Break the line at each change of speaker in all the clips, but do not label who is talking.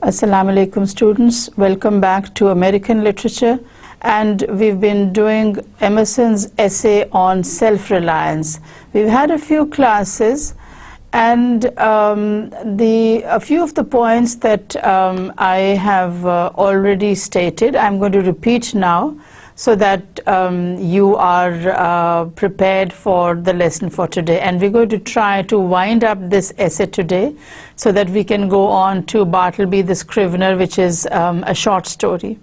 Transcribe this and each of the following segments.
Assalamu alaikum students, welcome back to American literature, and we've been doing Emerson's essay on self-reliance. We've had a few classes, and a few of the points that I have already stated, I'm going to repeat now so that you are prepared for the lesson for today. And we're going to try to wind up this essay today so that we can go on to Bartleby the Scrivener, which is a short story.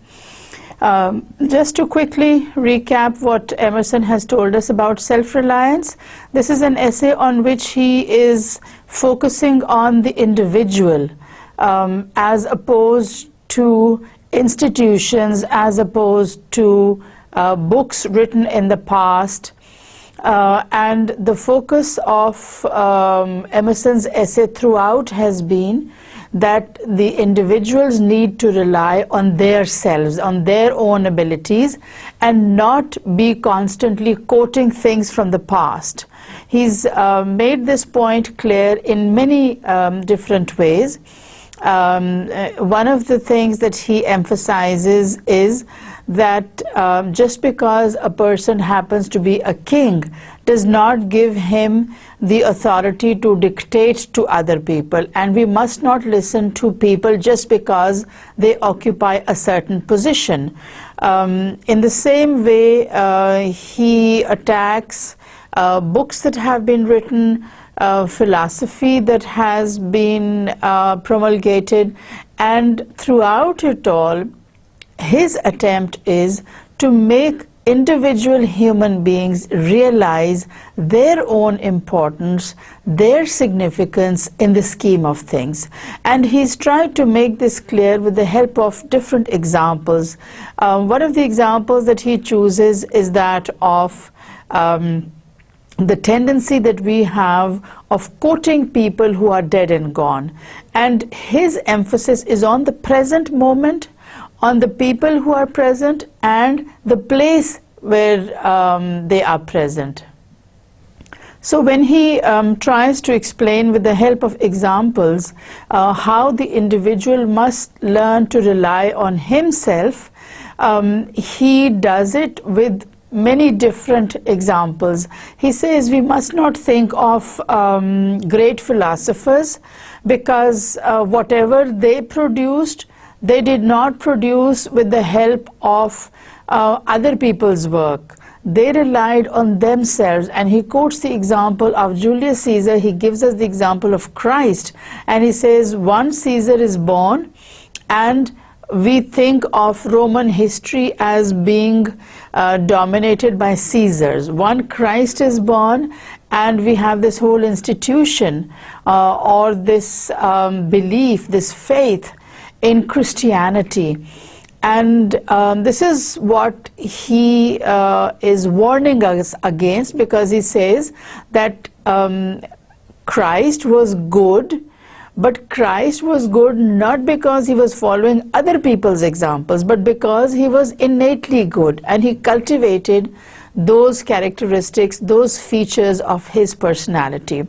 Just to quickly recap what Emerson has told us about self-reliance, this is an essay on which he is focusing on the individual as opposed to institutions, as opposed to books written in the past. And the focus of Emerson's essay throughout has been that the individuals need to rely on their selves, on their own abilities, and not be constantly quoting things from the past. He's made this point clear in many different ways. One of the things that he emphasizes is that just because a person happens to be a king does not give him the authority to dictate to other people, and we must not listen to people just because they occupy a certain position. In the same way, he attacks books that have been written, philosophy that has been promulgated, and throughout it all, his attempt is to make individual human beings realize their own importance, their significance in the scheme of things. And he's tried to make this clear with the help of different examples. One of the examples that he chooses is that of the tendency that we have of quoting people who are dead and gone. And his emphasis is on the present moment, on the people who are present, and the place where they are present. So when he tries to explain with the help of examples how the individual must learn to rely on himself, he does it with many different examples. He says we must not think of great philosophers because whatever they produced, they did not produce with the help of other people's work. They relied on themselves, and he quotes the example of Julius Caesar. He gives us the example of Christ, and he says one Caesar is born, and we think of Roman history as being dominated by Caesars. One Christ is born, and we have this whole institution or this belief, this faith in Christianity. And this is what he is warning us against, because he says that Christ was good, but Christ was good not because he was following other people's examples, but because he was innately good, and he cultivated those characteristics, those features of his personality.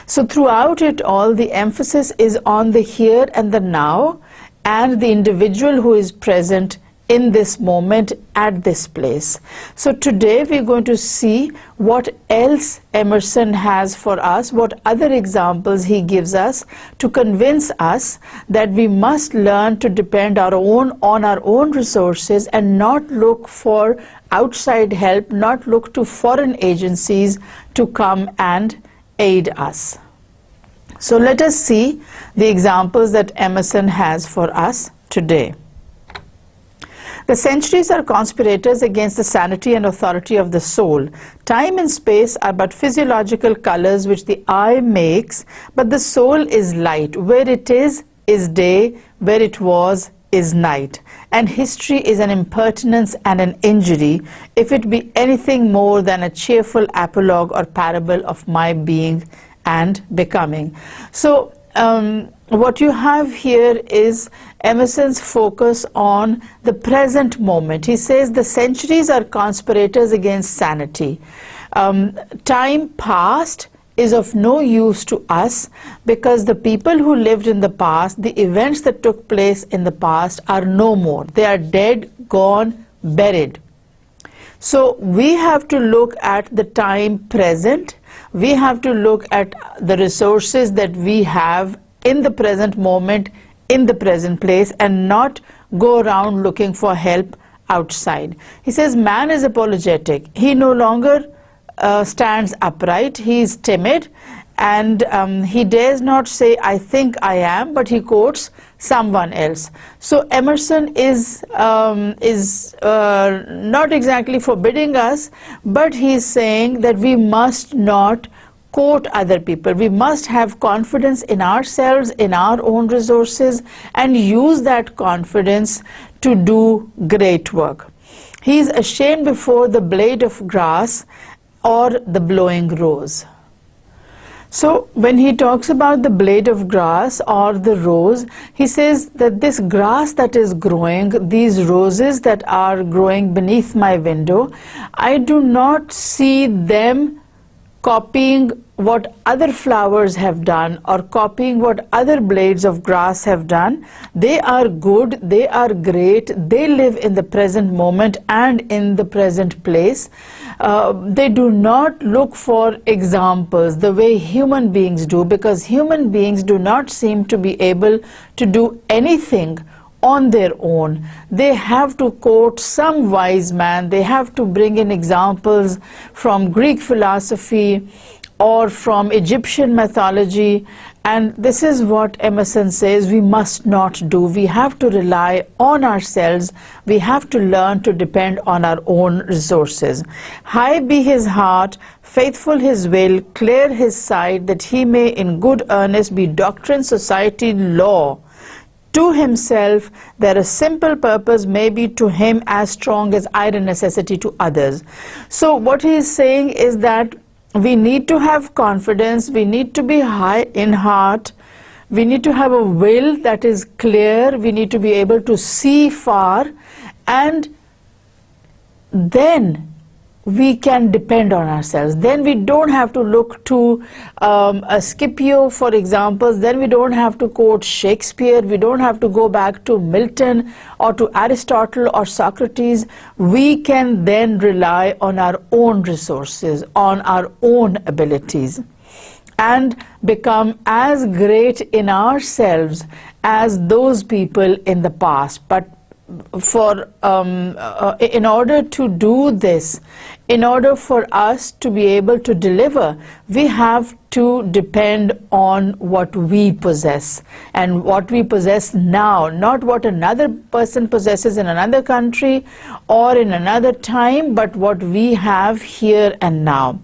So throughout it all, the emphasis is on the here and the now, and the individual who is present in this moment at this place. So today we're going to see what else Emerson has for us, what other examples he gives us to convince us that we must learn to depend on our own resources and not look for outside help, not look to foreign agencies to come and aid us. So let us see the examples that Emerson has for us today. The centuries are conspirators against the sanity and authority of the soul. Time and space are but physiological colors which the eye makes, but the soul is light. Where it is day, where it was is night. And history is an impertinence and an injury, if it be anything more than a cheerful apologue or parable of my being and becoming. So what you have here is Emerson's focus on the present moment. He says the centuries are conspirators against sanity. Time past is of no use to us, because the people who lived in the past, the events that took place in the past are no more. They are dead, gone, buried. So we have to look at the time present. We have to look at the resources that we have in the present moment, in the present place, and not go around looking for help outside. He says man is apologetic. He no longer stands upright. He is timid, and he dares not say I think I am, but he quotes someone else. So Emerson is not exactly forbidding us, but he is saying that we must not quote other people. We must have confidence in ourselves, in our own resources, and use that confidence to do great work. He is ashamed before the blade of grass or the blowing rose. So when he talks about the blade of grass or the rose, he says that this grass that is growing, these roses that are growing beneath my window, I do not see them copying what other flowers have done or copying what other blades of grass have done. They are good, they are great, they live in the present moment and in the present place. They do not look for examples the way human beings do, because human beings do not seem to be able to do anything on their own. They have to quote some wise man, they have to bring in examples from Greek philosophy or from Egyptian mythology, and this is what Emerson says we must not do. We have to rely on ourselves. We have to learn to depend on our own resources. High be his heart, faithful his will, clear his sight, that he may in good earnest be doctrine, society, law. To himself there a simple purpose may be to him as strong as iron necessity to others. So what he is saying is that we need to have confidence, we need to be high in heart, we need to have a will that is clear, we need to be able to see far, and then we can depend on ourselves. Then we don't have to look to a Scipio for examples, then we don't have to quote Shakespeare, we don't have to go back to Milton or to Aristotle or Socrates. We can then rely on our own resources, on our own abilities, and become as great in ourselves as those people in the past. But in order to do this, in order for us to be able to deliver, we have to depend on what we possess, and what we possess now, not what another person possesses in another country or in another time, but what we have here and now.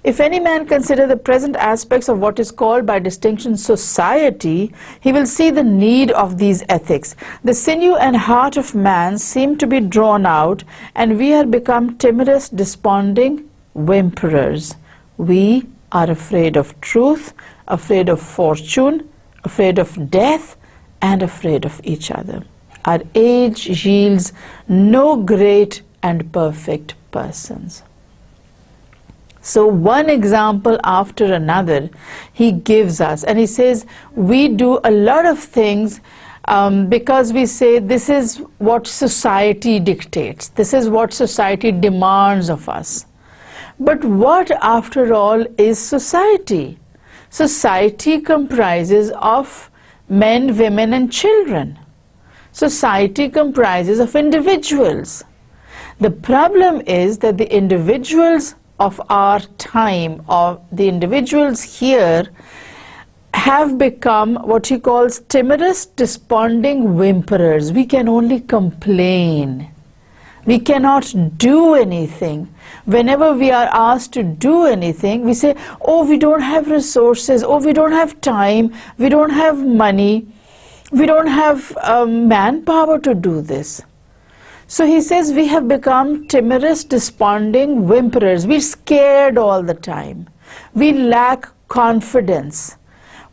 If any man consider the present aspects of what is called by distinction society, he will see the need of these ethics. The sinew and heart of man seem to be drawn out, and we are become timorous, desponding, whimperers. We are afraid of truth, afraid of fortune, afraid of death, and afraid of each other. Our age yields no great and perfect persons. So one example after another he gives us, and he says we do a lot of things because we say this is what society dictates, this is what society demands of us. But what after all is society? Society comprises of men, women and children. Society comprises of individuals. The problem is that the individuals of our time, or the individuals here, have become what he calls timorous, desponding whimperers. We can only complain. We cannot do anything. Whenever we are asked to do anything, we say, oh, we don't have resources, oh, we don't have time, we don't have money, we don't have manpower to do this. So he says we have become timorous, desponding whimperers. We're scared all the time. We lack confidence.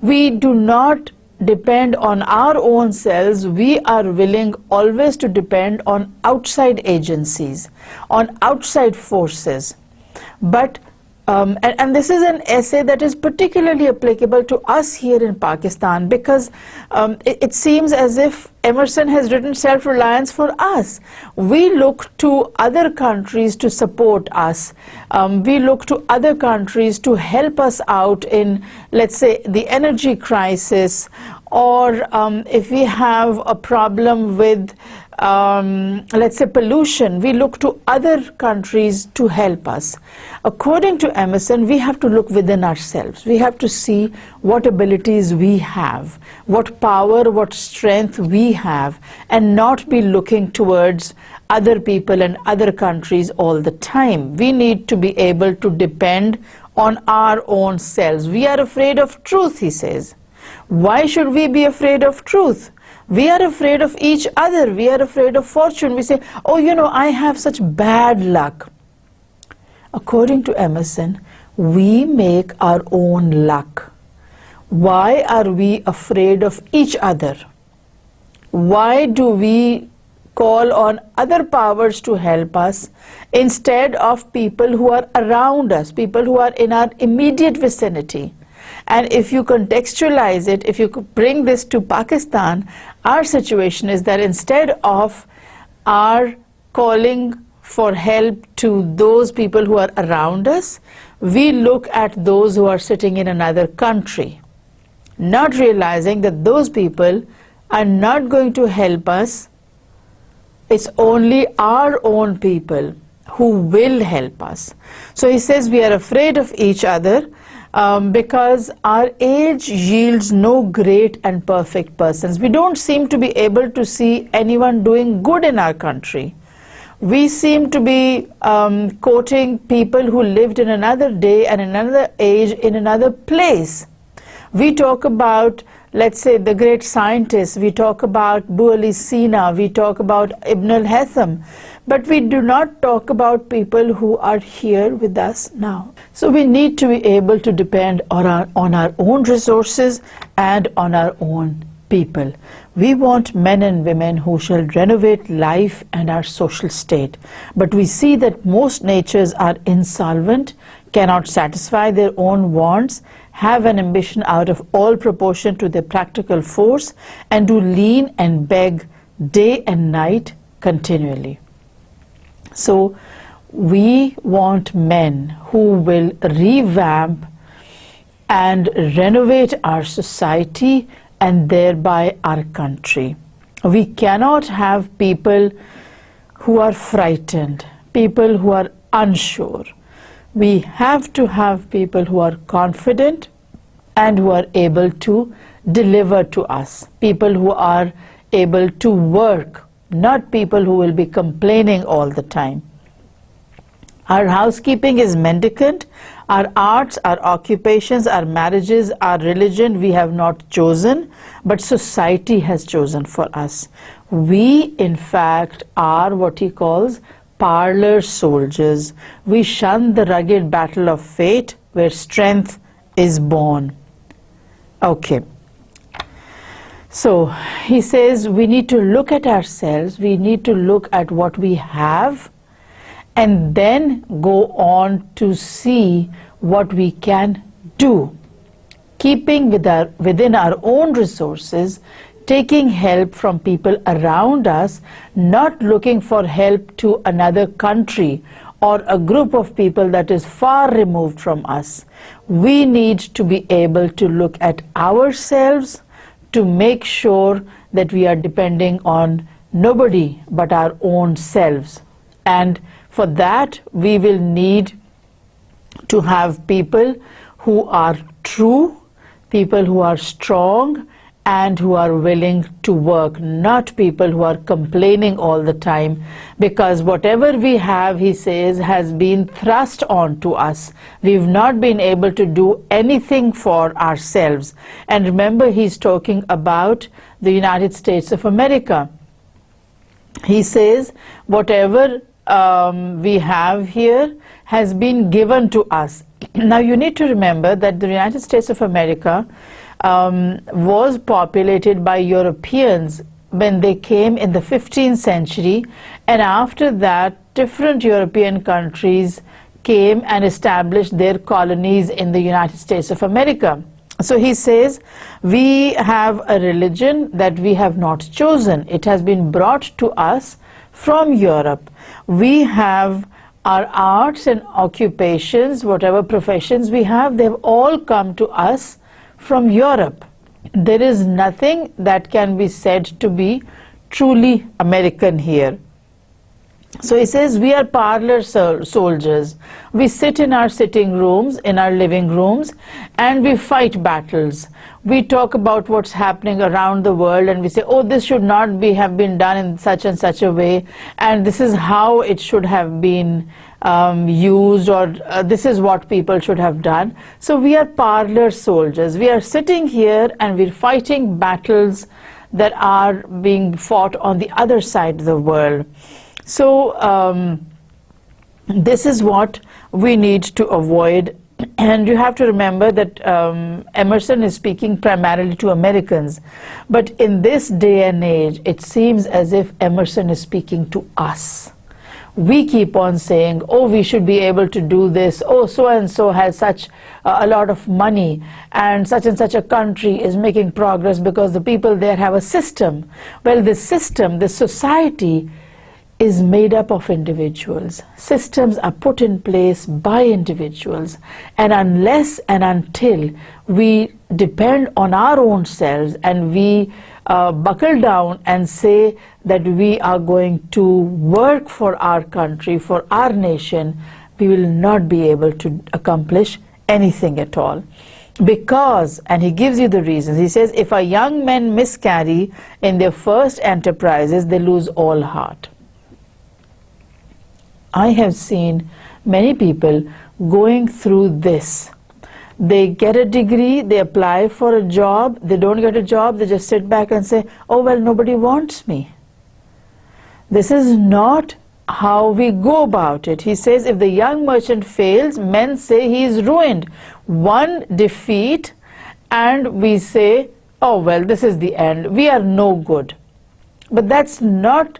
We do not depend on our own selves. We are willing always to depend on outside agencies, on outside forces. But and this is an essay that is particularly applicable to us here in Pakistan, because it seems as if Emerson has written self-reliance for us. We look to other countries to support us. We look to other countries to help us out in, let's say, the energy crisis, or if we have a problem with let's say pollution, we look to other countries to help us. According to Emerson, we have to look within ourselves. We have to see what abilities we have, what power, what strength we have, and not be looking towards other people and other countries all the time. We need to be able to depend on our own selves. We are afraid of truth, he says. Why should we be afraid of truth? We are afraid of each other. We are afraid of fortune. We say, oh, you know, I have such bad luck. According to Emerson, we make our own luck. Why are we afraid of each other? Why do we call on other powers to help us instead of people who are around us, people who are in our immediate vicinity? And if you contextualize it, if you could bring this to Pakistan, our situation is that instead of our calling for help to those people who are around us, we look at those who are sitting in another country, not realizing that those people are not going to help us. It's only our own people who will help us. So he says we are afraid of each other, because our age yields no great and perfect persons. We don't seem to be able to see anyone doing good in our country. We seem to be quoting people who lived in another day and another age in another place. We talk about, let's say, the great scientists. We talk about Abu Ali Sina. We talk about Ibn al-Haytham. But we do not talk about people who are here with us now. So we need to be able to depend on our own resources and on our own people. We want men and women who shall renovate life and our social state. But we see that most natures are insolvent, cannot satisfy their own wants, have an ambition out of all proportion to their practical force, and do lean and beg day and night continually. So we want men who will revamp and renovate our society and thereby our country. We cannot have people who are frightened, people who are unsure. We have to have people who are confident and who are able to deliver to us, people who are able to work, not people who will be complaining all the time. Our housekeeping is mendicant. Our arts, our occupations, our marriages, our religion, we have not chosen, but society has chosen for us. We, in fact, are what he calls parlor soldiers. We shun the rugged battle of fate where strength is born. Okay. So he says we need to look at ourselves, we need to look at what we have, and then go on to see what we can do, keeping within our own resources, taking help from people around us, not looking for help to another country or a group of people that is far removed from us. We need to be able to look at ourselves to make sure that we are depending on nobody but our own selves. And for that, we will need to have people who are true, people who are strong, and who are willing to work, not people who are complaining all the time, because whatever we have, he says, has been thrust onto us. We've not been able to do anything for ourselves. And remember, he's talking about the United States of America. He says, whatever we have here has been given to us. Now you need to remember that the United States of America was populated by Europeans when they came in the 15th century, and after that different European countries came and established their colonies in the United States of America. So he says, we have a religion that we have not chosen. It has been brought to us from Europe. We have our arts and occupations, whatever professions we have, they've all come to us from Europe. There is nothing that can be said to be truly American here. So he says, we are parlor soldiers. We sit in our sitting rooms, in our living rooms, and we fight battles. We talk about what's happening around the world, and we say, oh, this should not have been done in such and such a way, and this is how it should have been used, or this is what people should have done. So we are parlor soldiers. We are sitting here and we're fighting battles that are being fought on the other side of the world. So this is what we need to avoid, and you have to remember that Emerson is speaking primarily to Americans, but in this day and age it seems as if Emerson is speaking to us. We keep on saying, oh, we should be able to do this, oh, so and so has such a lot of money, and such a country is making progress because the people there have a system. Well, this system, this society, is made up of individuals. Systems are put in place by individuals, and unless and until we depend on our own selves and we buckle down and say that we are going to work for our country, for our nation, we will not be able to accomplish anything at all. Because, and he gives you the reasons, he says, if our young men miscarry in their first enterprises, they lose all heart. I have seen many people going through this. They get a degree, they apply for a job, they don't get a job, they just sit back and say, oh, well, nobody wants me. This is not how we go about it. He says, if the young merchant fails, men say he is ruined. One defeat, and we say, oh, well, this is the end. We are no good. But that's not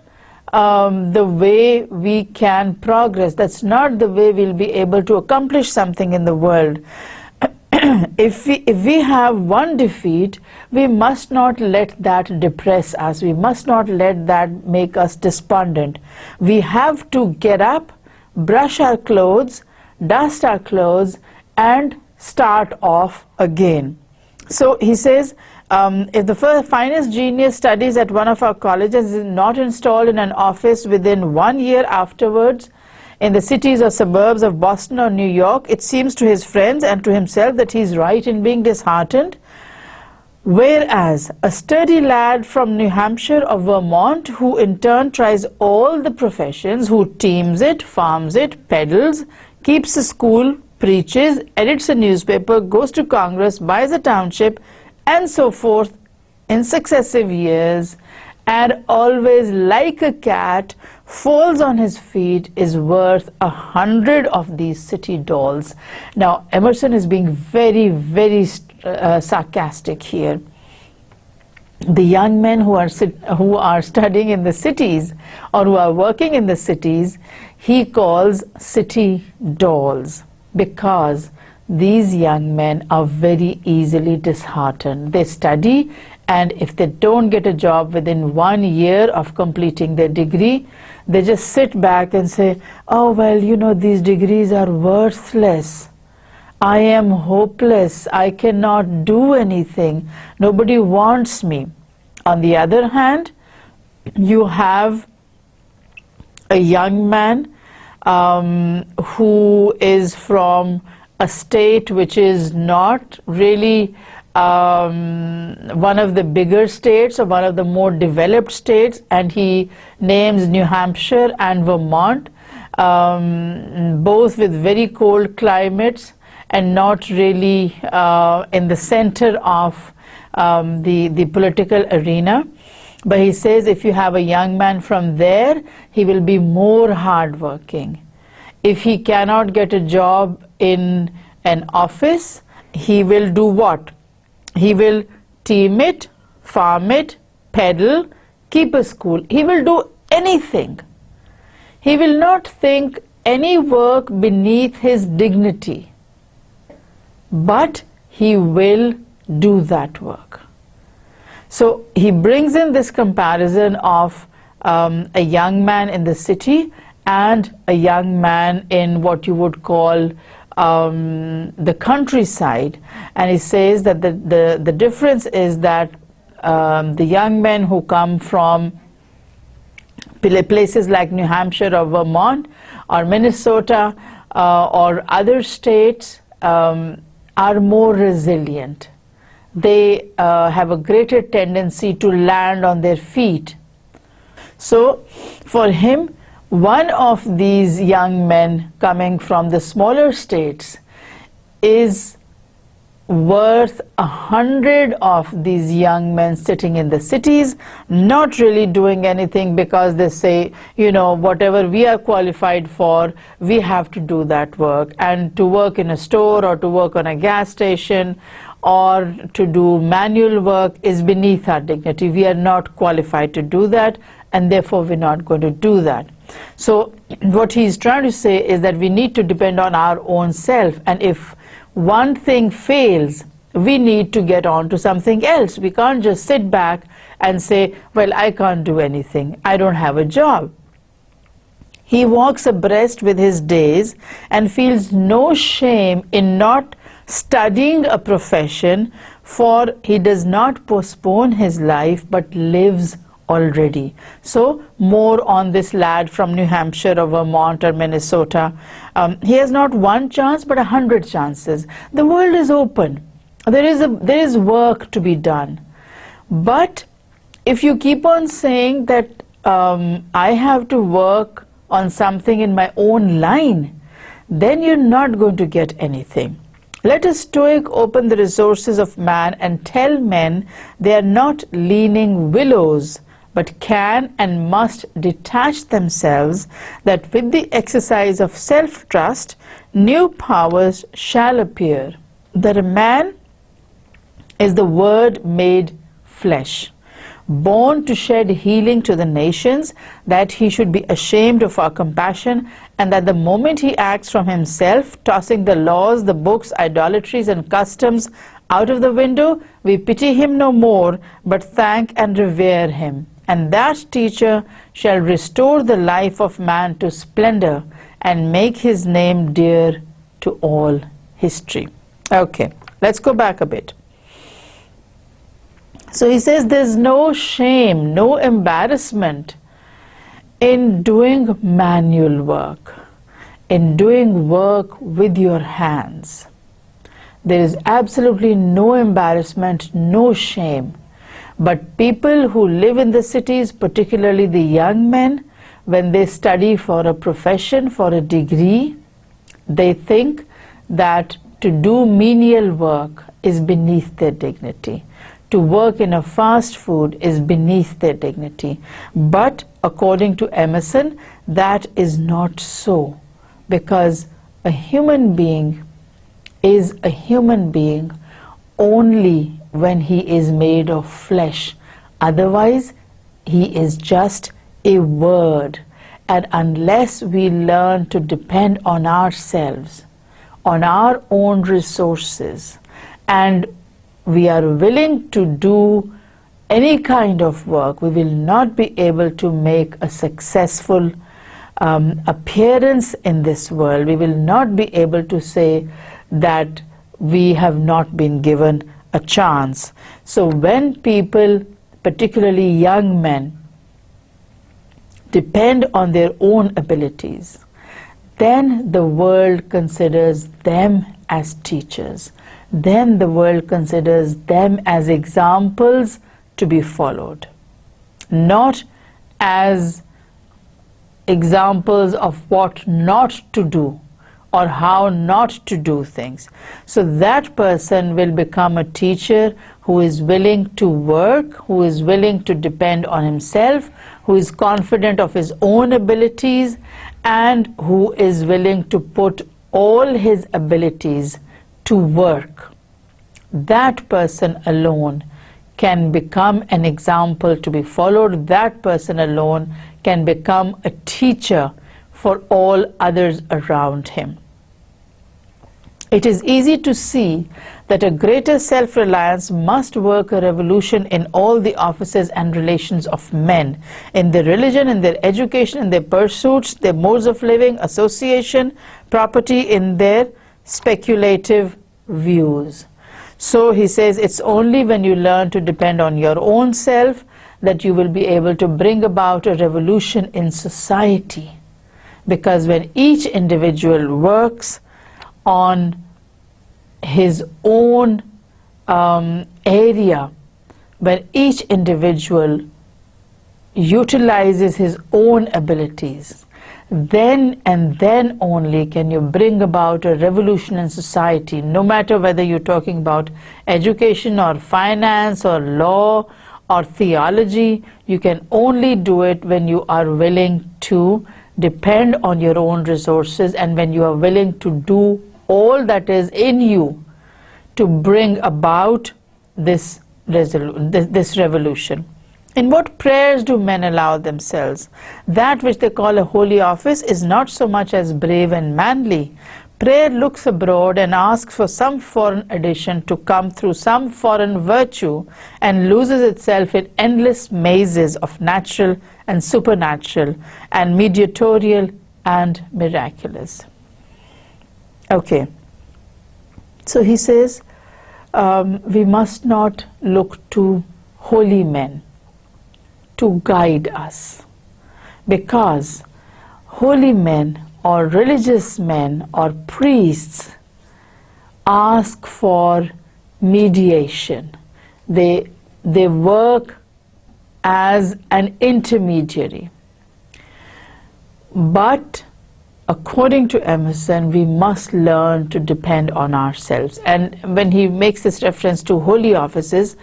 the way we can progress. That's not the way we'll be able to accomplish something in the world. If we have one defeat, we must not let that depress us. We must not let that make us despondent. We have to get up, brush our clothes, dust our clothes, and start off again. So he says, if the finest genius studies at one of our colleges is not installed in an office within 1 year afterwards, in the cities or suburbs of Boston or New York, it seems to his friends and to himself that he is right in being disheartened. Whereas a sturdy lad from New Hampshire or Vermont, who in turn tries all the professions, who teams it, farms it, peddles, keeps a school, preaches, edits a newspaper, goes to Congress, buys a township, and so forth in successive years, and always like a cat falls on his feet, is worth 100 of these city dolls. Now, Emerson is being very, very sarcastic here. The young men who are studying in the cities or who are working in the cities, he calls city dolls, because these young men are very easily disheartened. They study, and if they don't get a job within 1 year of completing their degree, they just sit back and say, oh, well, you know, these degrees are worthless. I am hopeless. I cannot do anything. Nobody wants me. On the other hand, you have a young man who is from a state which is not really one of the bigger states or one of the more developed states, and he names New Hampshire and Vermont, both with very cold climates and not really in the center of the political arena. But he says if you have a young man from there, he will be more hardworking. If he cannot get a job in an office, he will do what? He will team it, farm it, peddle, keep a school. He will do anything. He will not think any work beneath his dignity, but he will do that work. So he brings in this comparison of a young man in the city and a young man in what you would call the countryside, and he says that the difference is that the young men who come from places like New Hampshire or Vermont or Minnesota or other states are more resilient. They have a greater tendency to land on their feet. So for him, one of these young men coming from the smaller states is worth 100 of these young men sitting in the cities, not really doing anything, because they say, you know, whatever we are qualified for, we have to do that work. And to work in a store or to work on a gas station or to do manual work is beneath our dignity. We are not qualified to do that, and therefore we're not going to do that. So what he's trying to say is that we need to depend on our own self, and if one thing fails, we need to get on to something else. We can't just sit back and say, well, I can't do anything, I don't have a job. He walks abreast with his days and feels no shame in not studying a profession, for he does not postpone his life but lives already. So more on this lad from New Hampshire or Vermont or Minnesota. He has not one chance but 100 chances. The world is open. There is work to be done. But if you keep on saying that I have to work on something in my own line, then you're not going to get anything. Let a Stoic open the resources of man and tell men they are not leaning willows, but can and must detach themselves, that with the exercise of self-trust, new powers shall appear. That a man is the Word made flesh, born to shed healing to the nations, that he should be ashamed of our compassion, and that the moment he acts from himself, tossing the laws, the books, idolatries, and customs out of the window, we pity him no more, but thank and revere him. And that teacher shall restore the life of man to splendor and make his name dear to all history. Okay, let's go back a bit. So he says there's no shame, no embarrassment in doing manual work, in doing work with your hands. There is absolutely no embarrassment, no shame. But people who live in the cities, particularly the young men, when they study for a profession, for a degree, they think that to do menial work is beneath their dignity. To work in a fast food is beneath their dignity. But according to Emerson, that is not so, because a human being is a human being only when he is made of flesh. Otherwise, he is just a word. And unless we learn to depend on ourselves, on our own resources, and we are willing to do any kind of work, we will not be able to make a successful appearance in this world. We will not be able to say that we have not been given a chance. So when people, particularly young men, depend on their own abilities, then the world considers them as teachers. Then the world considers them as examples to be followed, not as examples of what not to do or how not to do things. So that person will become a teacher who is willing to work, who is willing to depend on himself, who is confident of his own abilities, and who is willing to put all his abilities to work. That person alone can become an example to be followed. That person alone can become a teacher for all others around him. It is easy to see that a greater self-reliance must work a revolution in all the offices and relations of men, in their religion, in their education, in their pursuits, their modes of living, association, property, in their speculative views. So he says it's only when you learn to depend on your own self that you will be able to bring about a revolution in society. Because when each individual works on his own area, when each individual utilizes his own abilities, then and then only can you bring about a revolution in society, no matter whether you're talking about education or finance or law or theology. You can only do it when you are willing to depend on your own resources, and when you are willing to do all that is in you to bring about this revolution. In what prayers do men allow themselves? That which they call a holy office is not so much as brave and manly. Prayer looks abroad and asks for some foreign addition to come through some foreign virtue, and loses itself in endless mazes of natural and supernatural and mediatorial and miraculous. Okay, so he says we must not look to holy men to guide us, because holy men or religious men or priests ask for mediation. They work as an intermediary. But according to Emerson, we must learn to depend on ourselves. And when he makes this reference to holy offices,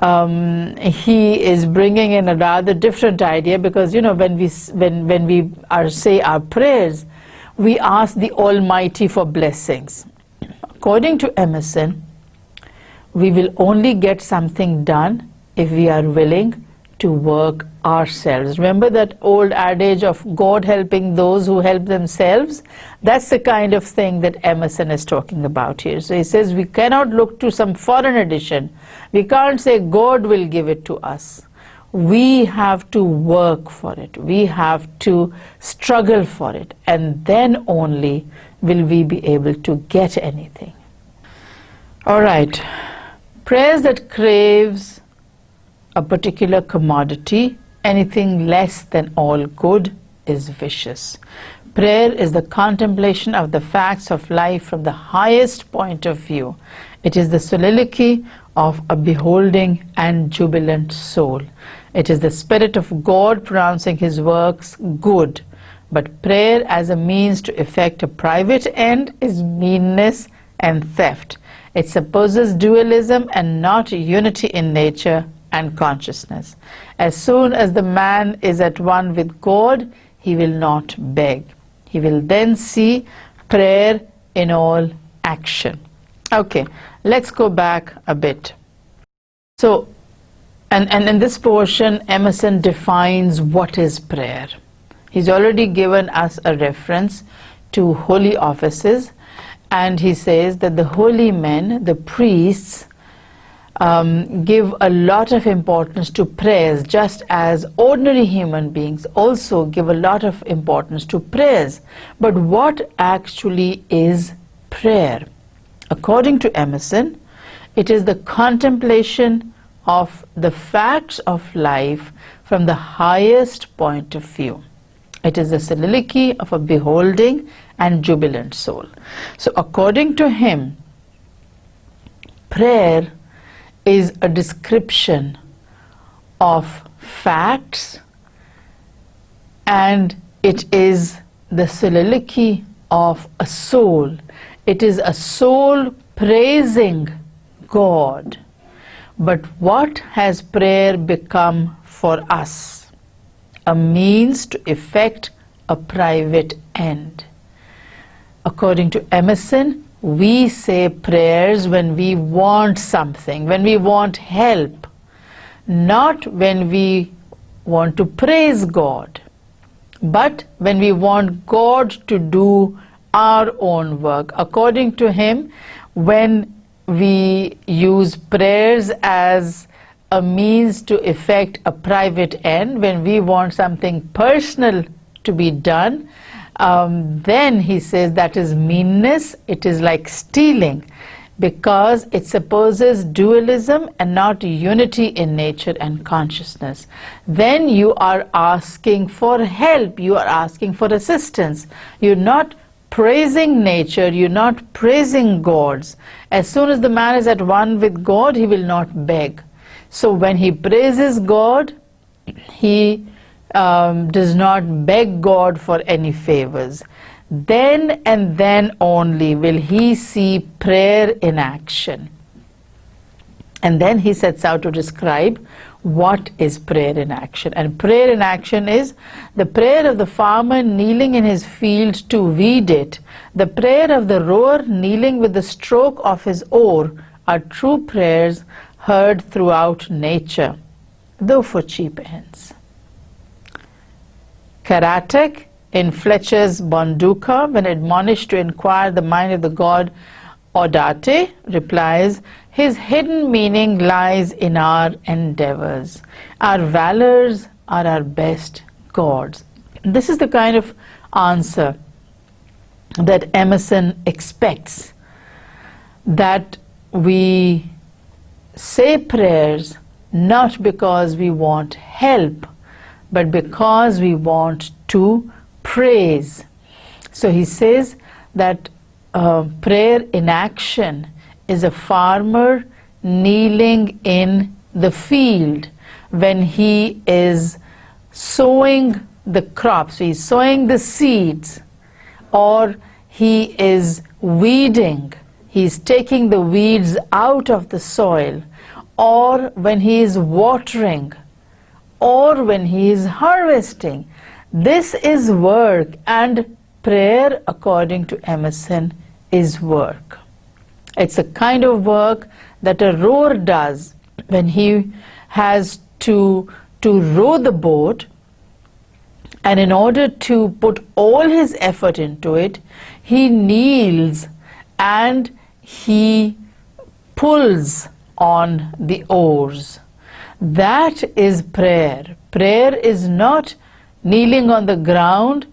he is bringing in a rather different idea, because when we say our prayers, we ask the Almighty for blessings. According to Emerson, we will only get something done if we are willing to work ourselves. Remember that old adage of God helping those who help themselves? That's the kind of thing that Emerson is talking about here. So he says we cannot look to some foreign addition. We can't say God will give it to us. We have to work for it. We have to struggle for it. And then only will we be able to get anything. All right. Prayers that craves a particular commodity, anything less than all good, is vicious. Prayer is the contemplation of the facts of life from the highest point of view. It is the soliloquy of a beholding and jubilant soul. It is the Spirit of God pronouncing His works good. But prayer as a means to effect a private end is meanness and theft. It supposes dualism and not unity in nature and consciousness. As soon as the man is at one with God, he will not beg. He will then see prayer in all action. Okay, let's go back a bit. So, and in this portion, Emerson defines what is prayer. He's already given us a reference to holy offices, and he says that the holy men, the priests, give a lot of importance to prayers, just as ordinary human beings also give a lot of importance to prayers. But what actually is prayer? According to Emerson, it is the contemplation of the facts of life from the highest point of view. It is the soliloquy of a beholding and jubilant soul. So according to him, prayer is a description of facts, and it is the soliloquy of a soul. It is a soul praising God. But what has prayer become for us? A means to effect a private end. According to Emerson, we say prayers when we want something, when we want help, not when we want to praise God. But when we want God to do our own work, according to him, when we use prayers as a means to effect a private end, when we want something personal to be done, then he says that is meanness, it is like stealing, because it supposes dualism and not unity in nature and consciousness. Then you are asking for help, you are asking for assistance. You're not praising nature, you're not praising gods. As soon as the man is at one with God, he will not beg. So when he praises God, he does not beg God for any favors. Then and then only will he see prayer in action. And then he sets out to describe what is prayer in action. And prayer in action is the prayer of the farmer kneeling in his field to weed it, the prayer of the rower kneeling with the stroke of his oar, are true prayers heard throughout nature, though for cheap ends. Karatek, in Fletcher's Bonduca, when admonished to inquire the mind of the god Odate, replies, his hidden meaning lies in our endeavors. Our valors are our best gods. This is the kind of answer that Emerson expects, that we say prayers not because we want help, but because we want to praise. So he says that prayer in action is a farmer kneeling in the field when he is sowing the crops, he's sowing the seeds, or he is weeding, he's taking the weeds out of the soil, or when he is watering, or when he is harvesting. This is work, and prayer, according to Emerson, is work. It's a kind of work that a rower does when he has to row the boat, and in order to put all his effort into it, he kneels and he pulls on the oars. That is prayer. Prayer is not kneeling on the ground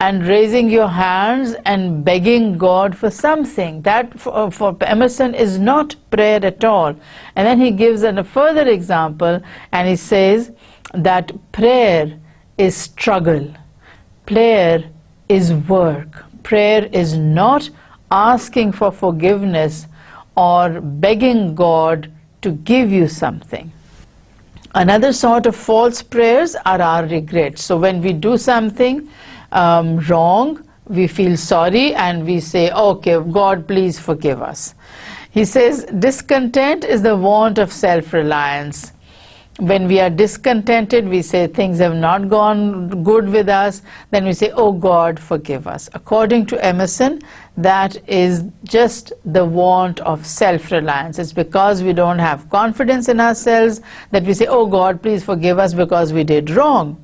and raising your hands and begging God for something. That for Emerson is not prayer at all. And then he gives a further example, and he says that prayer is struggle. Prayer is work. Prayer is not asking for forgiveness or begging God to give you something. Another sort of false prayers are our regrets. So when we do something wrong, we feel sorry and we say, okay, God, please forgive us. He says, discontent is the want of self-reliance. When we are discontented, we say things have not gone good with us, then we say, oh God, forgive us. According to Emerson, that is just the want of self-reliance. It's because we don't have confidence in ourselves that we say, oh God, please forgive us because we did wrong.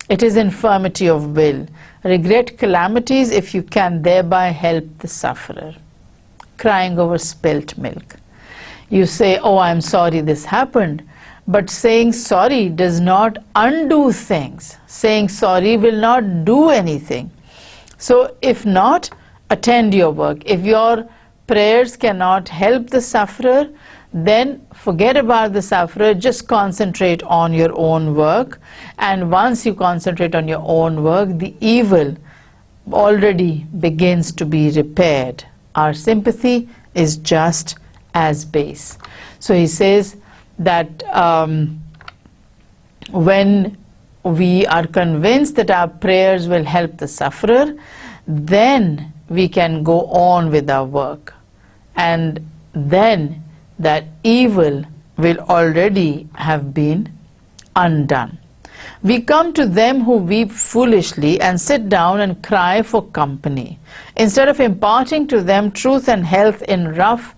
It is infirmity of will. Regret calamities if you can thereby help the sufferer. Crying over spilt milk. You say, oh, I'm sorry this happened. But saying sorry does not undo things. Saying sorry will not do anything. So if not, attend your work. If your prayers cannot help the sufferer, then forget about the sufferer, just concentrate on your own work. And once you concentrate on your own work, the evil already begins to be repaired. Our sympathy is just as base. So he says that when we are convinced that our prayers will help the sufferer, then we can go on with our work, and then that evil will already have been undone. We come to them who weep foolishly and sit down and cry for company. Instead of imparting to them truth and health in rough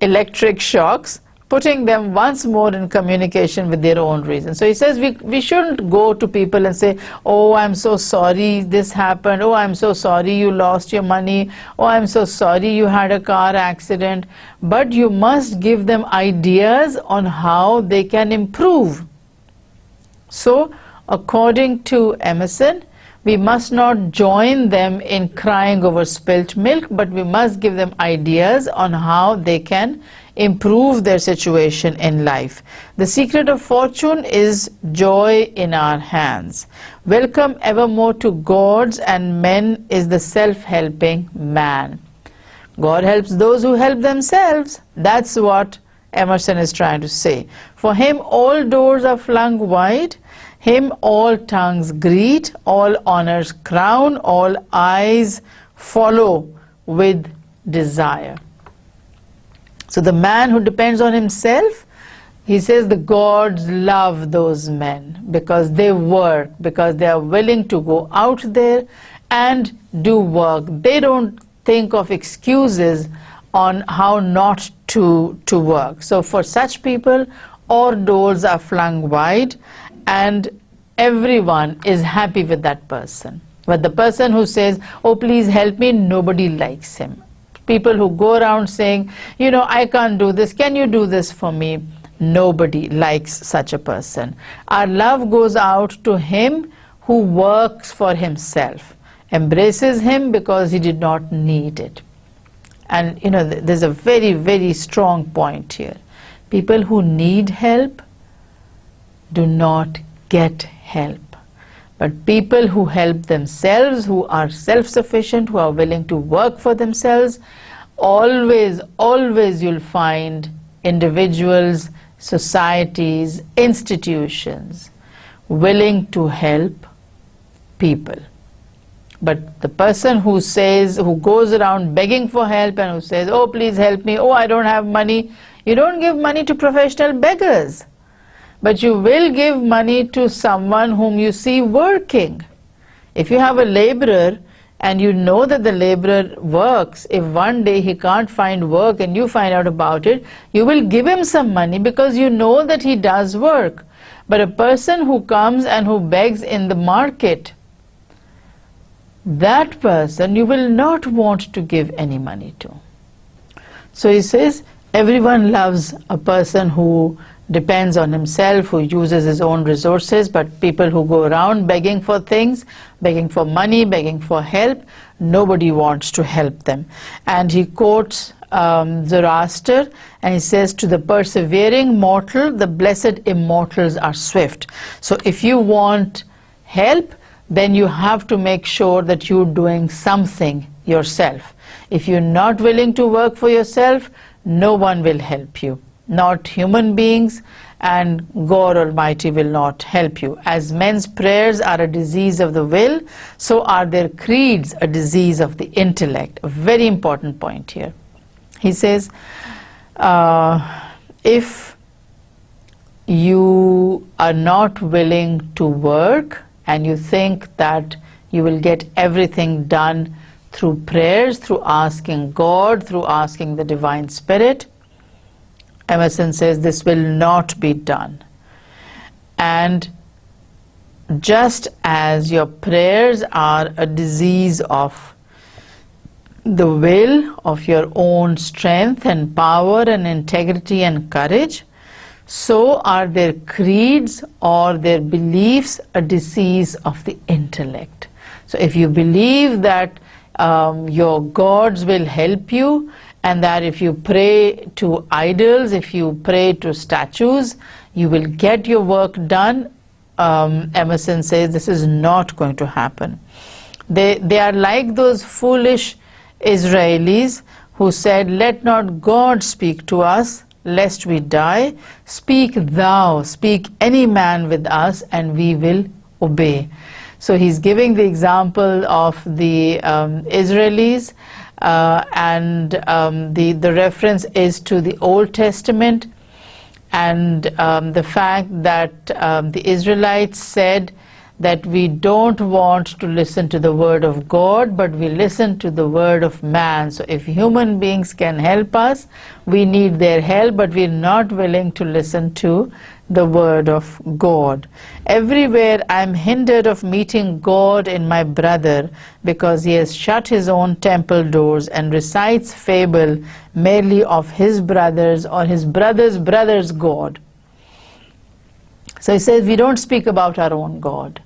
electric shocks, putting them once more in communication with their own reason. So he says we shouldn't go to people and say, oh, I'm so sorry this happened, oh, I'm so sorry you lost your money, oh, I'm so sorry you had a car accident. But you must give them ideas on how they can improve. So according to Emerson, we must not join them in crying over spilt milk, but we must give them ideas on how they can improve their situation in life. The secret of fortune is joy in our hands. Welcome evermore to gods and men is the self-helping man. God helps those who help themselves. That's what Emerson is trying to say. For him all doors are flung wide, him all tongues greet, all honors crown, all eyes follow with desire. So the man who depends on himself, he says the gods love those men because they work, because they are willing to go out there and do work. They don't think of excuses on how not to work. So for such people, all doors are flung wide and everyone is happy with that person. But the person who says, oh, please help me, nobody likes him. People who go around saying, you know, I can't do this, can you do this for me? Nobody likes such a person. Our love goes out to him who works for himself, embraces him because he did not need it. And you know, there's a very, very strong point here. People who need help do not get help. But people who help themselves, who are self-sufficient, who are willing to work for themselves, always, always you'll find individuals, societies, institutions willing to help people. But the person who says, who goes around begging for help and who says, oh, please help me, oh, I don't have money, you don't give money to professional beggars. But you will give money to someone whom you see working. If you have a laborer and you know that the laborer works, if one day he can't find work and you find out about it, you will give him some money because you know that he does work. But a person who comes and who begs in the market, that person you will not want to give any money to. So he says, everyone loves a person who depends on himself, who uses his own resources, but people who go around begging for things, begging for money, begging for help, nobody wants to help them. And he quotes Zoroaster, and he says, to the persevering mortal, the blessed immortals are swift. So if you want help, then you have to make sure that you're doing something yourself. If you're not willing to work for yourself, no one will help you. Not human beings, and God Almighty will not help you. As men's prayers are a disease of the will, so are their creeds a disease of the intellect. A very important point here. He says, if you are not willing to work and you think that you will get everything done through prayers, through asking God, through asking the Divine Spirit, Emerson says this will not be done. And just as your prayers are a disease of the will, of your own strength and power and integrity and courage, so are their creeds or their beliefs a disease of the intellect. So if you believe that your gods will help you, and that if you pray to idols, if you pray to statues, you will get your work done, Emerson says this is not going to happen. They are like those foolish Israelis who said, let not God speak to us, lest we die. Speak thou, speak any man with us, and we will obey. So he's giving the example of the Israelis, and the reference is to the Old Testament, and the fact that the Israelites said that we don't want to listen to the word of God, but we listen to the word of man. So if human beings can help us, we need their help, but we're not willing to listen to the word of God. Everywhere I'm hindered of meeting God in my brother, because he has shut his own temple doors and recites fable merely of his brother's or his brother's God. So he says we don't speak about our own God.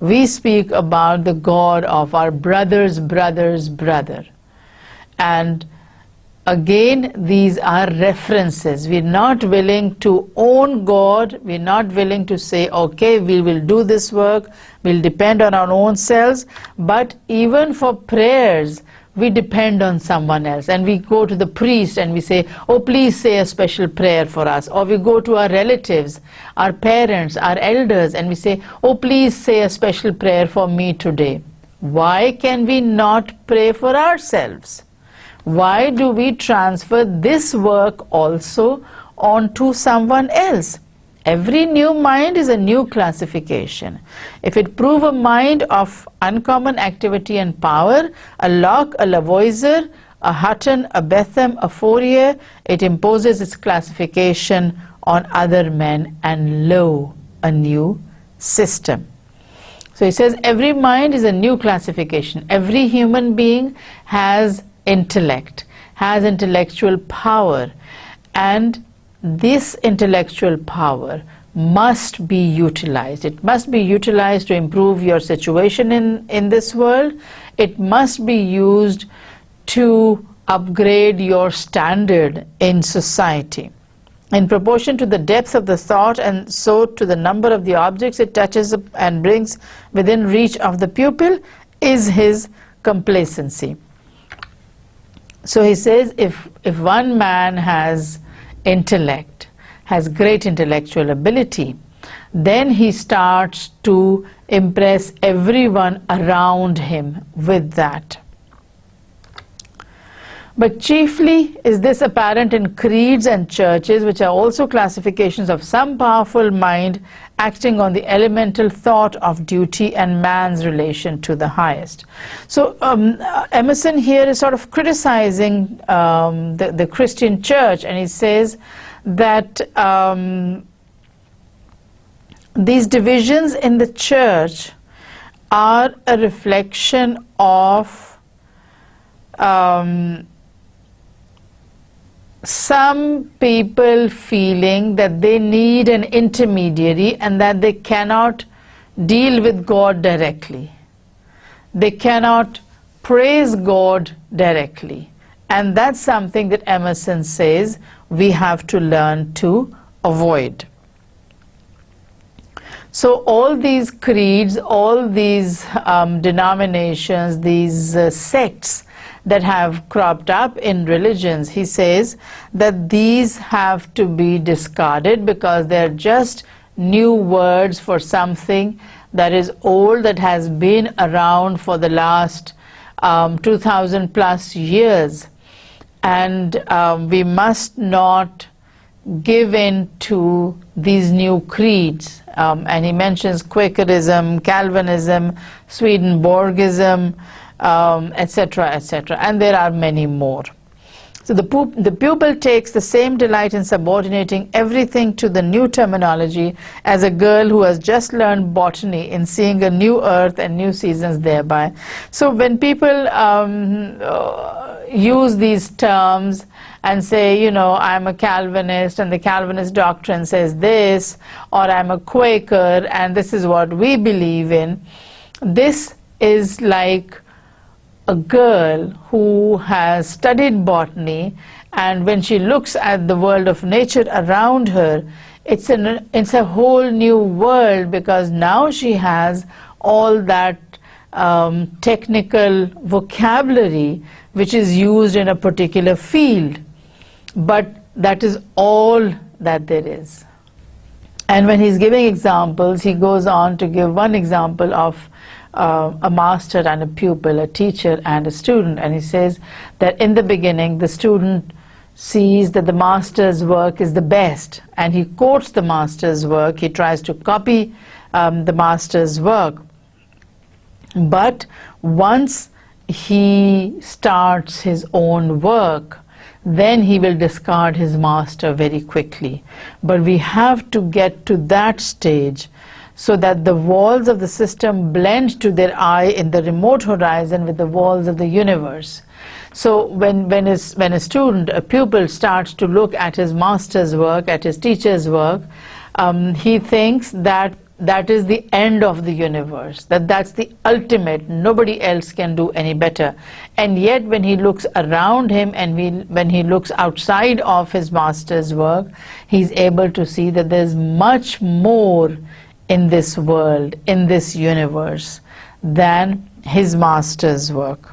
We speak about the God of our brother's brother. And again, these are references. We're not willing to own God. We're not willing to say, okay, we will do this work. We'll depend on our own selves. But even for prayers, we depend on someone else. And we go to the priest and we say, oh, please say a special prayer for us. Or we go to our relatives, our parents, our elders, and we say, oh, please say a special prayer for me today. Why can we not pray for ourselves? Why do we transfer this work also onto someone else? Every new mind is a new classification. If it prove a mind of uncommon activity and power, a Locke, a Lavoisier, a Hutton, a Betham, a Fourier, it imposes its classification on other men, and lo, a new system. So he says every mind is a new classification. Every human being has intellect, has intellectual power, and this intellectual power must be utilized. It must be utilized to improve your situation in this world. It must be used to upgrade your standard in society. In proportion to the depth of the thought, and so to the number of the objects it touches and brings within reach of the pupil, is his complacency. So he says if one man has intellect, has great intellectual ability, then he starts to impress everyone around him with that. But chiefly is this apparent in creeds and churches, which are also classifications of some powerful mind acting on the elemental thought of duty and man's relation to the highest. So Emerson here is sort of criticizing the Christian church, and he says that these divisions in the church are a reflection of some people feeling that they need an intermediary and that they cannot deal with God directly. They cannot praise God directly. And that's something that Emerson says we have to learn to avoid. So all these creeds, all these denominations, these sects that have cropped up in religions, he says that these have to be discarded because they're just new words for something that is old, that has been around for the last 2000 plus years. And we must not give in to these new creeds. And he mentions Quakerism, Calvinism, Swedenborgism, etc., etc., and there are many more. So the pupil takes the same delight in subordinating everything to the new terminology as a girl who has just learned botany in seeing a new earth and new seasons thereby. So when people use these terms and say, you know, I'm a Calvinist and the Calvinist doctrine says this, or I'm a Quaker and this is what we believe in, this is like a girl who has studied botany, and when she looks at the world of nature around her, it's a whole new world, because now she has all that technical vocabulary which is used in a particular field, but that is all that there is. And when he's giving examples, he goes on to give one example of a master and a pupil, a teacher and a student, and he says that in the beginning the student sees that the master's work is the best, and he quotes the master's work, he tries to copy the master's work. But once he starts his own work, then he will discard his master very quickly. But we have to get to that stage so that the walls of the system blend to their eye in the remote horizon with the walls of the universe. So when a student, a pupil, starts to look at his master's work, at his teacher's work, he thinks that that is the end of the universe, that's the ultimate, nobody else can do any better. And yet when he looks around him and when he looks outside of his master's work, he's able to see that there's much more in this world, in this universe, than his master's work.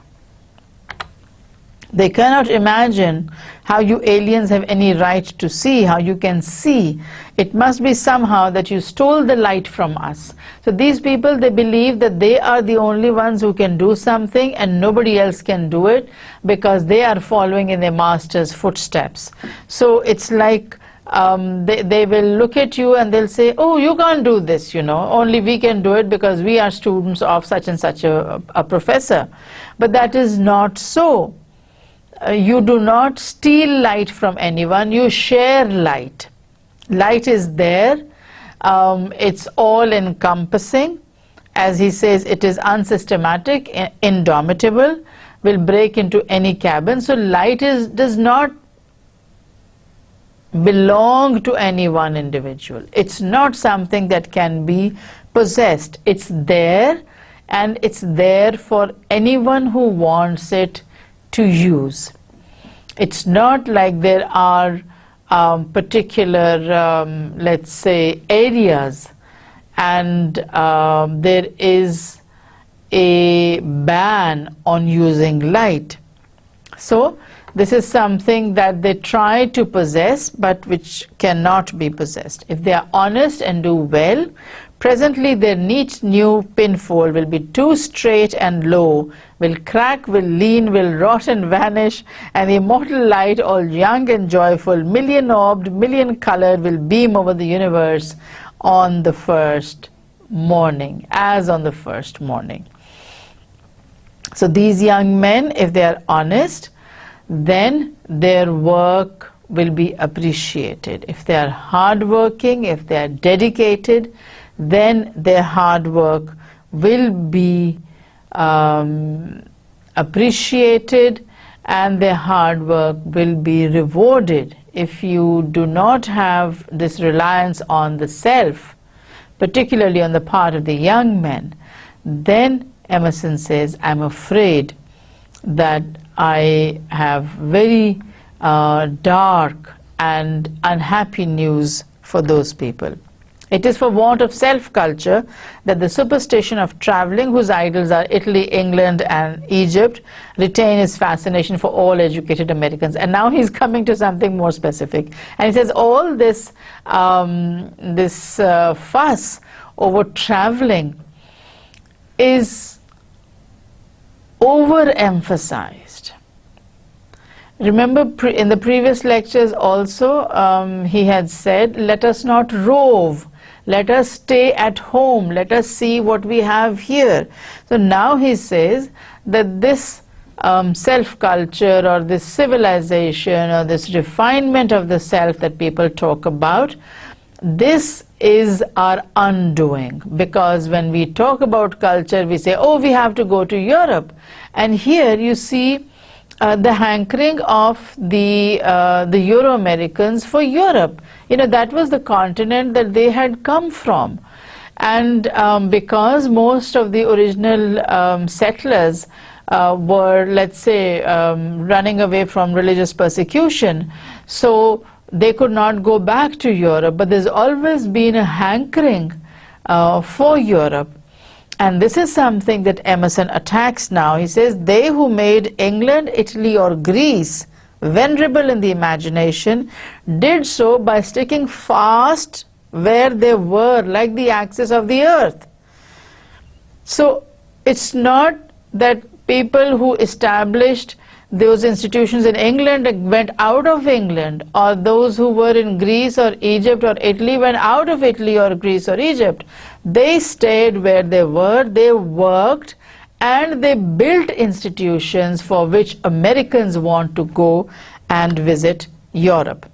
They cannot imagine how you aliens have any right to see, how you can see. It must be somehow that you stole the light from us. So these people, they believe that they are the only ones who can do something and nobody else can do it because they are following in their master's footsteps. So it's like they will look at you and they'll say, oh, you can't do this, you know, only we can do it because we are students of such and such a professor. But that is not so. You do not steal light from anyone, you share light. Light is there, it's all encompassing. As he says, it is unsystematic, indomitable, will break into any cabin. So light does not belong to any one individual. It's not something that can be possessed. It's there, and it's there for anyone who wants it to use. It's not like there are particular, let's say, areas and there is a ban on using light. So this is something that they try to possess but which cannot be possessed. If they are honest and do well, presently their neat new pinfold will be too straight and low, will crack, will lean, will rot and vanish, and the immortal light, all young and joyful, million-orbed, million-colored, will beam over the universe on the first morning, as on the first morning. So these young men, if they are honest, then their work will be appreciated. If they are hardworking, if they are dedicated, then their hard work will be appreciated and their hard work will be rewarded. If you do not have this reliance on the self, particularly on the part of the young men, then Emerson says, I'm afraid that I have very dark and unhappy news for those people. It is for want of self-culture that the superstition of traveling, whose idols are Italy, England, and Egypt, retain its fascination for all educated Americans. And now he's coming to something more specific. And he says all this, fuss over traveling is overemphasized. Remember in the previous lectures also he had said, let us not rove. Let us stay at home. Let us see what we have here. So now he says that this self-culture or this civilization or this refinement of the self that people talk about, this is our undoing. Because when we talk about culture, we say, oh, we have to go to Europe. And here you see the hankering of the Euro-Americans for Europe. You know, that was the continent that they had come from. And because most of the original settlers were, let's say, running away from religious persecution, so they could not go back to Europe. But there's always been a hankering for Europe. And this is something that Emerson attacks now. He says, they who made England, Italy, or Greece venerable in the imagination did so by sticking fast where they were, like the axis of the earth. So it's not that people who established those institutions in England went out of England, or those who were in Greece or Egypt or Italy went out of Italy or Greece or Egypt. They stayed where they were, they worked, and they built institutions for which Americans want to go and visit Europe.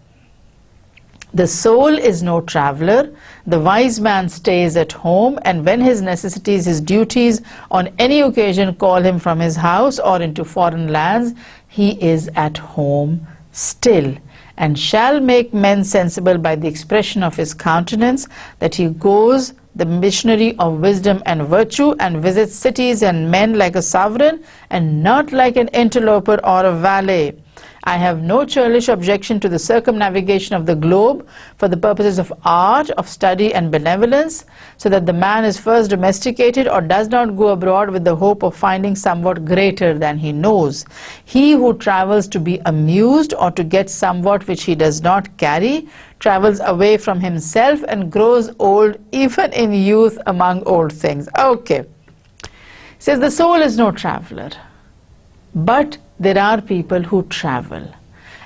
The soul is no traveler. The wise man stays at home, and when his necessities, his duties on any occasion call him from his house or into foreign lands, he is at home still, and shall make men sensible by the expression of his countenance, that he goes the missionary of wisdom and virtue, and visits cities and men like a sovereign, and not like an interloper or a valet. I have no churlish objection to the circumnavigation of the globe for the purposes of art, of study and benevolence, so that the man is first domesticated, or does not go abroad with the hope of finding somewhat greater than he knows. He who travels to be amused, or to get somewhat which he does not carry, travels away from himself and grows old even in youth among old things. Okay. Says the soul is no traveler, but there are people who travel,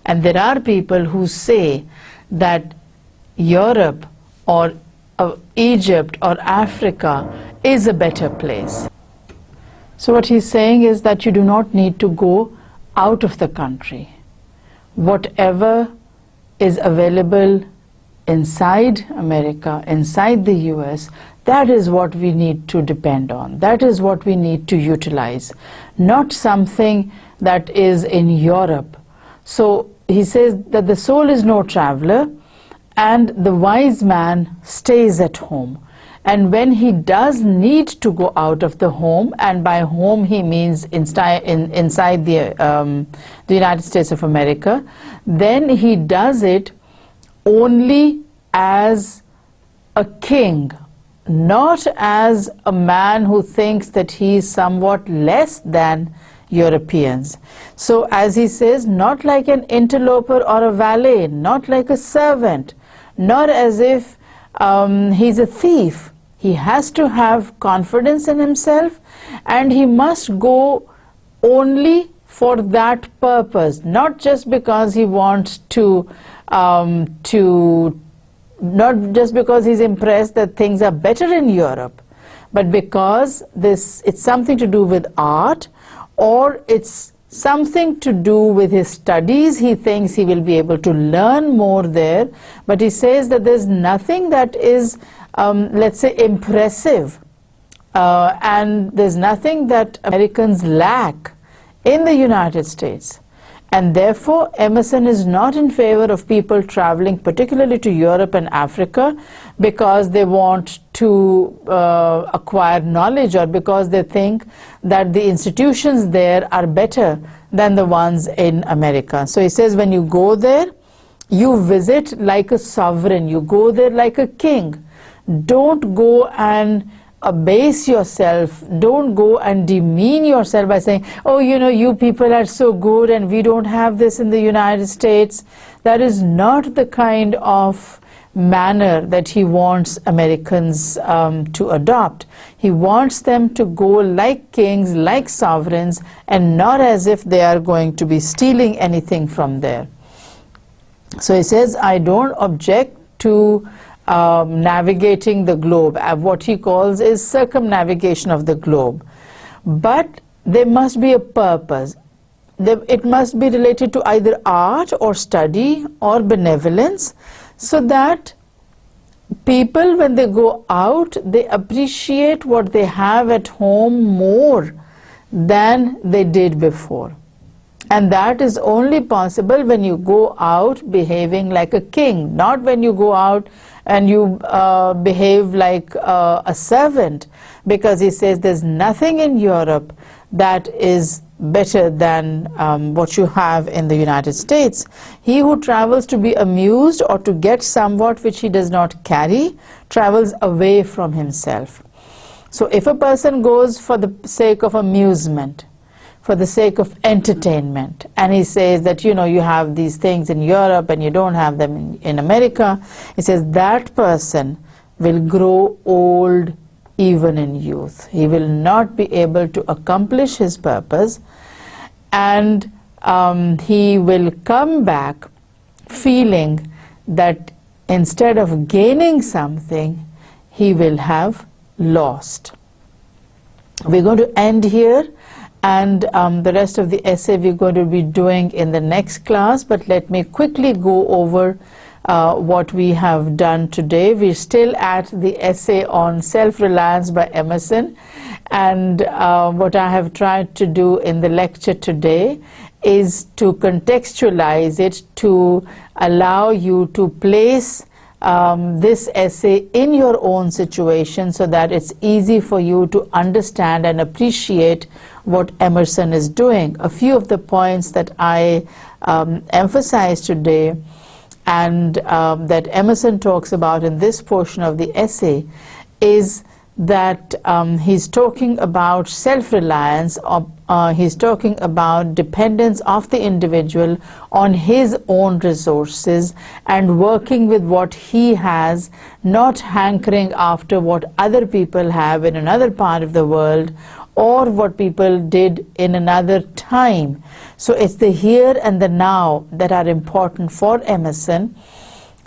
and there are people who say that Europe or Egypt or Africa is a better place. So what he's saying is that you do not need to go out of the country. Whatever is available inside America, inside the US, that is what we need to depend on. That is what we need to utilize, not something that is in Europe. So he says that the soul is no traveler, and the wise man stays at home. And when he does need to go out of the home, and by home he means inside the United States of America, then he does it only as a king, not as a man who thinks that he is somewhat less than Europeans. So as he says, not like an interloper or a valet, not like a servant, not as if he's a thief. He has to have confidence in himself, and he must go only for that purpose, not just because he wants to not just because he's impressed that things are better in Europe, but because it's something to do with art, or it's something to do with his studies. He thinks he will be able to learn more there, but he says that there's nothing that is, let's say, impressive, and there's nothing that Americans lack in the United States. And therefore, Emerson is not in favor of people traveling, particularly to Europe and Africa, because they want to acquire knowledge, or because they think that the institutions there are better than the ones in America. So he says, when you go there, you visit like a sovereign, you go there like a king. Don't go and abase yourself, don't go and demean yourself by saying, oh, you know, you people are so good and we don't have this in the United States. That is not the kind of manner that he wants Americans to adopt. He wants them to go like kings, like sovereigns, and not as if they are going to be stealing anything from there. So he says, I don't object to navigating the globe. What he calls is circumnavigation of the globe. But there must be a purpose. It must be related to either art or study or benevolence, so that people, when they go out, they appreciate what they have at home more than they did before. And that is only possible when you go out behaving like a king, not when you go out and you behave like a servant, because he says there's nothing in Europe that is better than what you have in the United States. He who travels to be amused, or to get somewhat which he does not carry, travels away from himself. So if a person goes for the sake of amusement, for the sake of entertainment, and he says that, you know, you have these things in Europe and you don't have them in America, he says that person will grow old even in youth. He will not be able to accomplish his purpose, and he will come back feeling that instead of gaining something, he will have lost. We're going to end here, and the rest of the essay we're going to be doing in the next class, but let me quickly go over what we have done today. We're still at the essay on self-reliance by Emerson, and what I have tried to do in the lecture today is to contextualize it, to allow you to place this essay in your own situation so that it's easy for you to understand and appreciate what Emerson is doing. A few of the points that I emphasized today and that Emerson talks about in this portion of the essay is that he's talking about self-reliance, he's talking about dependence of the individual on his own resources and working with what he has, not hankering after what other people have in another part of the world or what people did in another time. So it's the here and the now that are important for Emerson,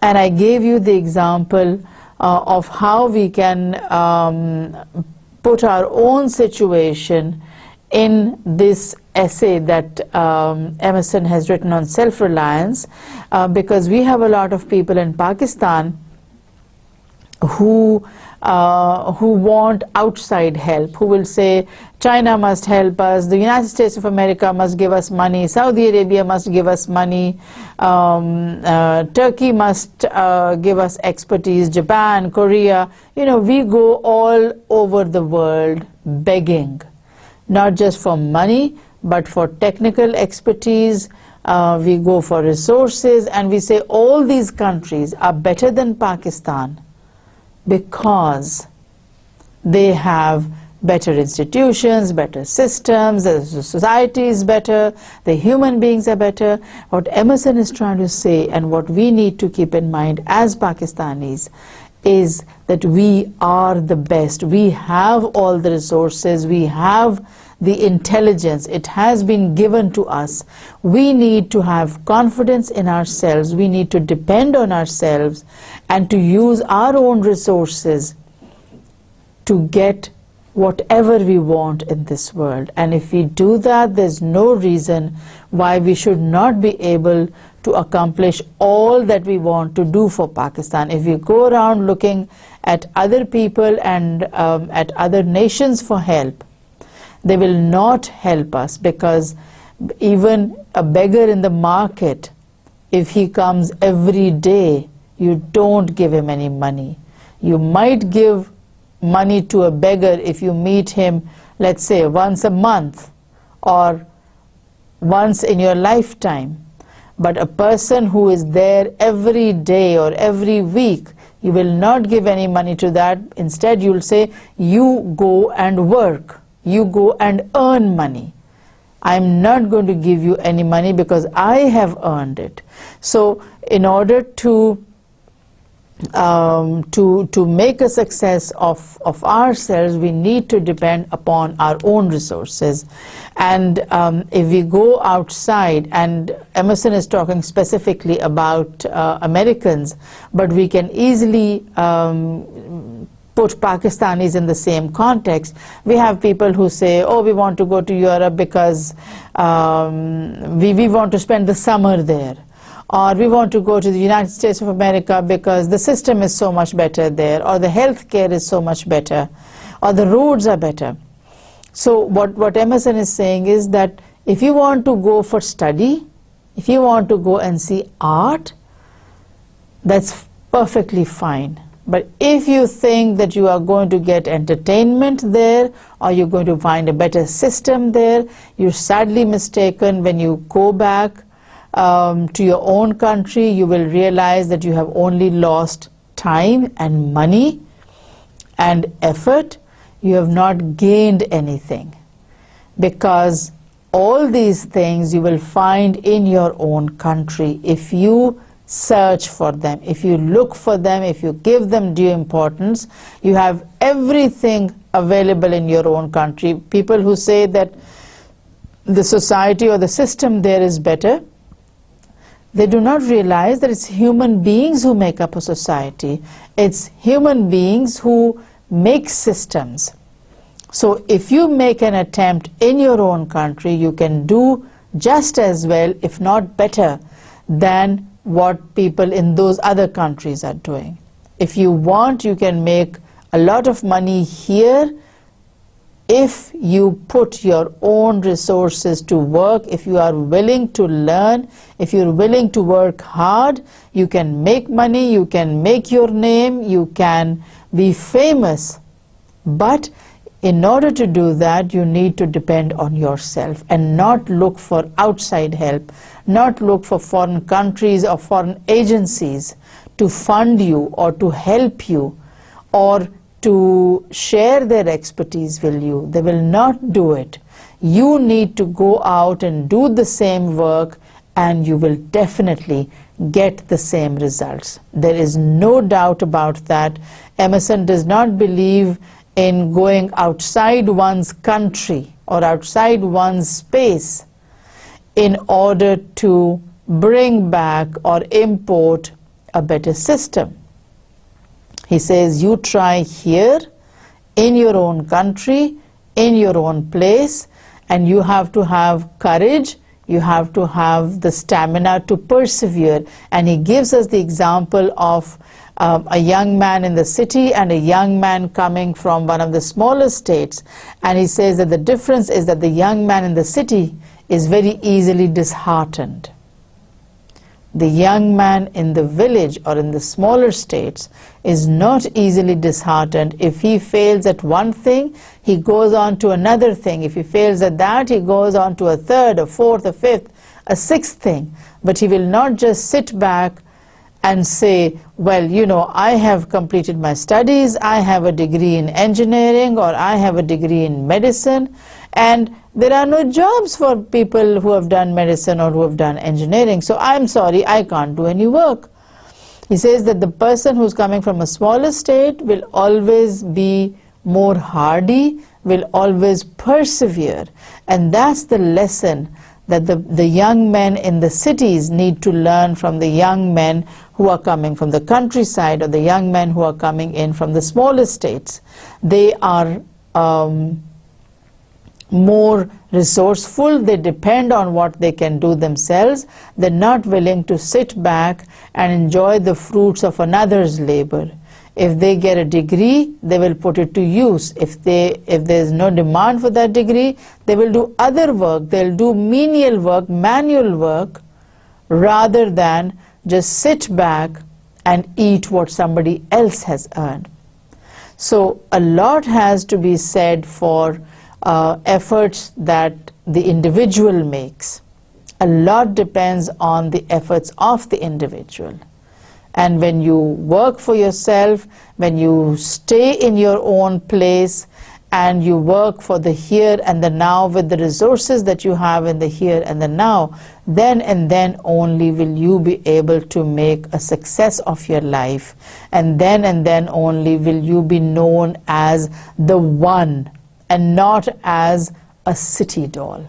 and I gave you the example of how we can put our own situation in this essay that Emerson has written on self-reliance, because we have a lot of people in Pakistan who want outside help, who will say China must help us, the United States of America must give us money, Saudi Arabia must give us money, Turkey must give us expertise, Japan, Korea. You know, we go all over the world begging, not just for money, but for technical expertise. We go for resources, and we say all these countries are better than Pakistan because they have better institutions, better systems, the society is better, the human beings are better. What Emerson is trying to say, and what we need to keep in mind as Pakistanis, is that we are the best. We have all the resources, we have the intelligence, it has been given to us. We need to have confidence in ourselves, we need to depend on ourselves and to use our own resources to get whatever we want in this world. And if we do that, there's no reason why we should not be able to accomplish all that we want to do for Pakistan. If we go around looking at other people and at other nations for help, they will not help us, because even a beggar in the market, if he comes every day, you don't give him any money. You might give money to a beggar if you meet him, let's say, once a month or once in your lifetime. But a person who is there every day or every week, you will not give any money to that. Instead, you'll say, you go and work. You go and earn money. I'm not going to give you any money because I have earned it. So in order to make a success of ourselves, we need to depend upon our own resources. And if we go outside, and Emerson is talking specifically about Americans, but we can easily put Pakistanis in the same context. We have people who say, oh, we want to go to Europe because we want to spend the summer there. Or we want to go to the United States of America because the system is so much better there, or the health care is so much better, or the roads are better. So what Emerson is saying is that if you want to go for study, if you want to go and see art, that's perfectly fine. But if you think that you are going to get entertainment there, or you're going to find a better system there, you're sadly mistaken. When you go back to your own country, you will realize that you have only lost time and money and effort. You have not gained anything, because all these things you will find in your own country if you search for them, if you look for them, if you give them due importance. You have everything available in your own country. People who say that the society or the system there is better. They do not realize that it's human beings who make up a society. It's human beings who make systems. So if you make an attempt in your own country, you can do just as well, if not better, than what people in those other countries are doing. If you want, you can make a lot of money here if you put your own resources to work, if you are willing to learn, if you're willing to work hard, you can make money, you can make your name, you can be famous. But in order to do that, you need to depend on yourself and not look for outside help, not look for foreign countries or foreign agencies to fund you or to help you or to share their expertise with you. They will not do it. You need to go out and do the same work, and you will definitely get the same results. There is no doubt about that. Emerson does not believe in going outside one's country or outside one's space in order to bring back or import a better system. He says you try here in your own country, in your own place, and you have to have courage, you have to have the stamina to persevere. And he gives us the example of a young man in the city and a young man coming from one of the smaller states. And he says that the difference is that the young man in the city is very easily disheartened. The young man in the village or in the smaller states is not easily disheartened. If he fails at one thing, he goes on to another thing. If he fails at that, he goes on to a third, a fourth, a fifth, a sixth thing. But he will not just sit back and say, well, you know, I have completed my studies, I have a degree in engineering, or I have a degree in medicine, and there are no jobs for people who have done medicine or who have done engineering, so I'm sorry, I can't do any work. He says that the person who's coming from a smaller state will always be more hardy, will always persevere, and that's the lesson that the young men in the cities need to learn from the young men who are coming from the countryside or the young men who are coming in from the smaller states. They are more resourceful, they depend on what they can do themselves, they're not willing to sit back and enjoy the fruits of another's labor. If they get a degree, they will put it to use. If there's no demand for that degree, they will do other work, they'll do menial work, manual work, rather than just sit back and eat what somebody else has earned. So a lot has to be said for efforts that the individual makes. A lot depends on the efforts of the individual. And when you work for yourself, when you stay in your own place and you work for the here and the now with the resources that you have in the here and the now, then and then only will you be able to make a success of your life. And then only will you be known as the one and not as a city doll.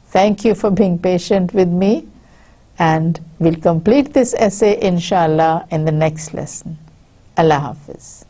Thank you for being patient with me, and we'll complete this essay inshallah in the next lesson. Allah Hafiz.